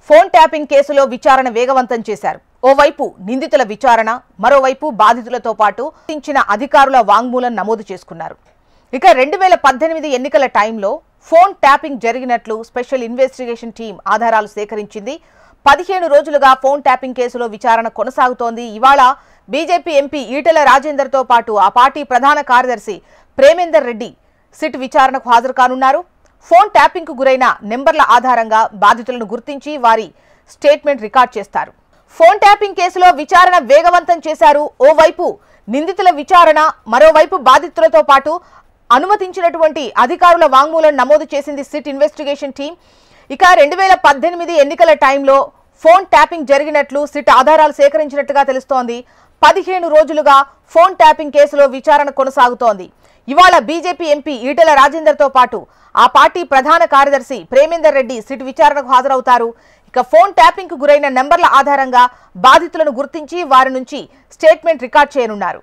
Phone tapping కేసులో విచారణ వేగవంతం చేశారు. ఓవైపు నిందితుల విచారణ, మరోవైపు బాధితులతో పాటు ఇచ్చిన అధికారుల వాంగ్మూలం నమోదు చేసుకున్నారు. ఇక 2018 ఎన్నికల టైంలో ఫోన్ ట్యాపింగ్ జరిగినట్లు స్పెషల్ ఇన్వెస్టిగేషన్ టీం ఆధారాలు సేకరించింది. 15 రోజులుగా ఫోన్ ట్యాపింగ్ కేసులో విచారణ కొనసాగుతోంది. ఇవాళ బీజేపీ ఎంపీ ఈటెల రాజేందర్తో పాటు ఆ పార్టీ ప్రధాన కార్యదర్శి ప్రేమేందర్ రెడ్డి సిట్ విచారణకు హాజరు కానున్నారు. ఫోన్ ట్యాపింగ్ కు గురైన నెంబర్ల ఆధారంగా బాధితులను గుర్తించి వారి స్టేట్మెంట్ రికార్డ్ చేస్తారు. ఫోన్ ట్యాపింగ్ కేసులో విచారణ వేగవంతం చేశారు. ఓవైపు నిందితుల విచారణ, మరోవైపు బాధితులతో పాటు అనుమతించినటువంటి అధికారుల వాంగ్మూలం నమోదు చేసింది సిట్ ఇన్వెస్టిగేషన్ టీం. ఇక 2018 ఎన్నికల టైంలో ఫోన్ ట్యాపింగ్ జరిగినట్లు సిట్ ఆధారాలు సేకరించినట్టుగా తెలుస్తోంది. 15 రోజులుగా ఫోన్ ట్యాపింగ్ కేసులో విచారణ కొనసాగుతోంది. ఇవాళ బీజేపీ ఎంపీ ఈటెల రాజేందర్తో పాటు ఆ పార్టీ ప్రధాన కార్యదర్శి ప్రేమేందర్ రెడ్డి సిట్ విచారణకు హాజరవుతారు. ఇక ఫోన్ ట్యాపింగ్ కు గురైన నెంబర్ల ఆధారంగా బాధితులను గుర్తించి వారి నుంచి స్టేట్మెంట్ రికార్డ్ చేయనున్నారు.